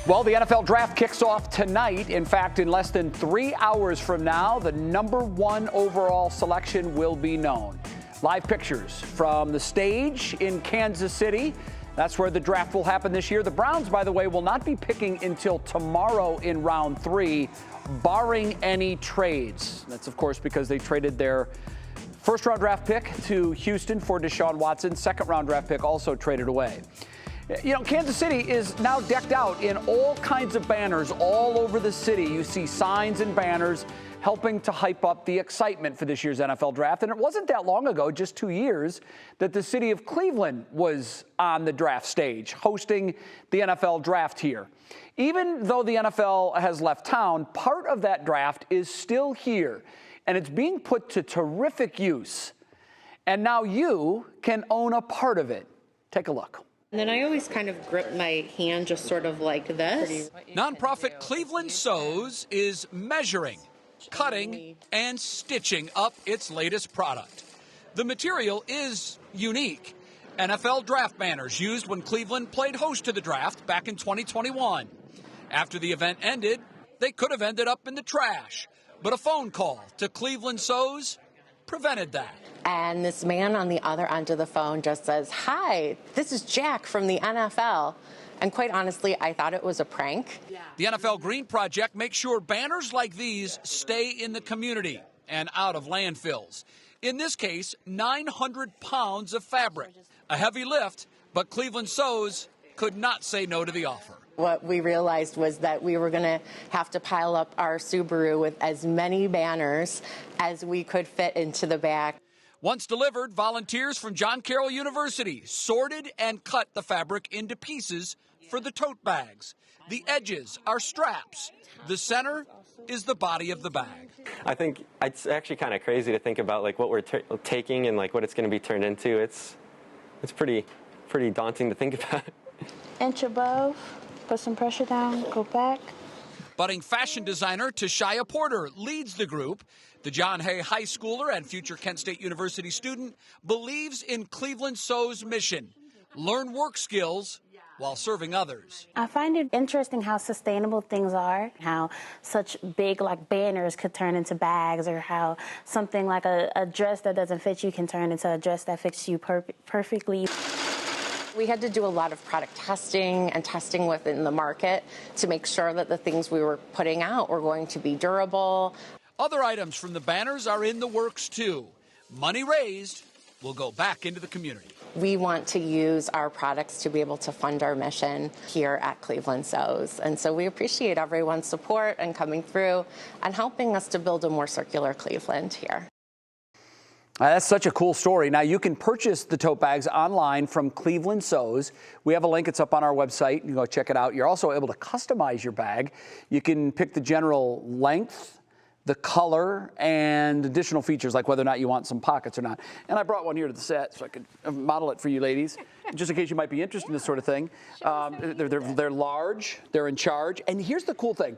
Well, the NFL draft kicks off tonight. In fact, in less than 3 hours from now, the #1 overall selection will be known. Live pictures from the stage in Kansas City. That's where the draft will happen this year. The Browns, by the way, will not be picking until tomorrow in round 3, barring any trades. That's, of course, because they traded their first-round draft pick to Houston for Deshaun Watson. Second-round draft pick also traded away. You know, Kansas City is now decked out in all kinds of banners all over the city. You see signs and banners helping to hype up the excitement for this year's NFL draft. And it wasn't that long ago, just 2 years, that the city of Cleveland was on the draft stage, hosting the NFL draft here. Even though the NFL has left town, part of that draft is still here, and it's being put to terrific use. And now you can own a part of it. Take a look. And then I always kind of grip my hand just sort of like this. Nonprofit Cleveland Sews is measuring, cutting, and stitching up its latest product. The material is unique. NFL draft banners used when Cleveland played host to the draft back in 2021. After the event ended, they could have ended up in the trash. But a phone call to Cleveland Sews prevented that. And this man on the other end of the phone just says, "Hi, this is Jack from the NFL." And quite honestly, I thought it was a prank. The NFL Green Project makes sure banners like these stay in the community and out of landfills. In this case, 900 pounds of fabric. A heavy lift, but Cleveland Sews could not say no to the offer. What we realized was that we were going to have to pile up our Subaru with as many banners as we could fit into the back. Once delivered, volunteers from John Carroll University sorted and cut the fabric into pieces for the tote bags. The edges are straps. The center is the body of the bag. I think it's actually kind of crazy to think about like what we're taking and like what it's going to be turned into. It's pretty daunting to think about. Inch above, put some pressure down, go back. Budding fashion designer Sharie Porter leads the group. The John Hay high schooler and future Kent State University student believes in Cleveland Sews' mission: learn work skills while serving others. I find it interesting how sustainable things are, how such big like banners could turn into bags, or how something like a dress that doesn't fit you can turn into a dress that fits you perfectly. We had to do a lot of product testing and testing within the market to make sure that the things we were putting out were going to be durable. Other items from the banners are in the works too. Money raised will go back into the community. We want to use our products to be able to fund our mission here at Cleveland Sews. And so we appreciate everyone's support and coming through and helping us to build a more circular Cleveland here. That's such a cool story. Now, you can purchase the tote bags online from Cleveland Sews. We have a link. It's up on our website. You can go check it out. You're also able to customize your bag. You can pick the general length, the color, and additional features like whether or not you want some pockets or not. And I brought one here to the set so I could model it for you ladies, just in case you might be interested in this sort of thing. They're large. They're in charge. And here's the cool thing.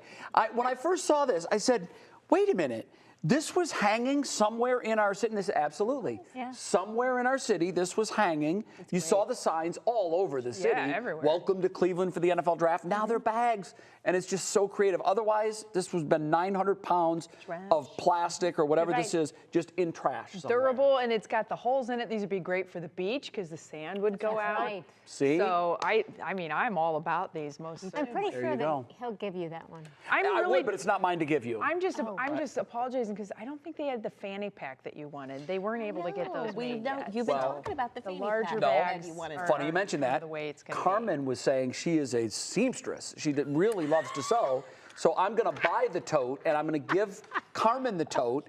When I first saw this, I said, wait a minute. This was hanging somewhere in our city. Absolutely. Yeah. Somewhere in our city, this was hanging. You saw the signs all over the city. Yeah, everywhere. Welcome to Cleveland for the NFL draft. Now they're bags, and it's just so creative. Otherwise, this has been 900 pounds of plastic or whatever this is, just in trash somewhere. Durable, and it's got the holes in it. These would be great for the beach because the sand would go out. Right. See? So I mean, I'm all about these most. I'm pretty sure that he'll give you that one. I would, but it's not mine to give you. I'm just apologizing because I don't think they had the fanny pack that you wanted. They weren't able to get those made yet. You've been talking about the fanny larger pack. bags. Funny you mentioned that. The way it's Carmen was saying she is a seamstress. She really loves to sew. So I'm going to buy the tote, and I'm going to give Carmen the tote,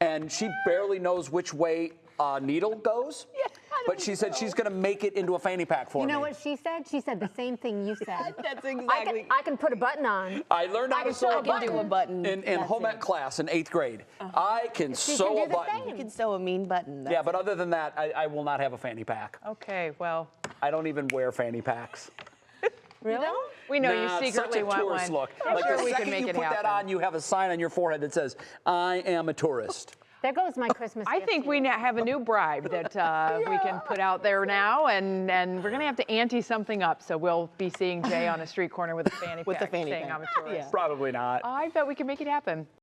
and she barely knows which way a needle goes. Yeah, but she said she's going to make it into a fanny pack for me. You know what she said? She said the same thing you said. That's exactly. I can put a button on. I learned how to sew a button. In home ec class in 8th grade. I can sew a button. You can sew a mean button. Yeah, but other than that, I will not have a fanny pack. Okay, well. I don't even wear fanny packs. Really? We know you secretly want one. Look. I'm like sure the we second can make you it put happen. that on, you have a sign on your forehead that says, "I am a tourist." There goes my Christmas I gift think to we you. have a new bribe that we can put out there now, and we're going to have to ante something up. So we'll be seeing Jay on a street corner with a fanny pack saying I'm a tourist. Probably not. I bet we can make it happen.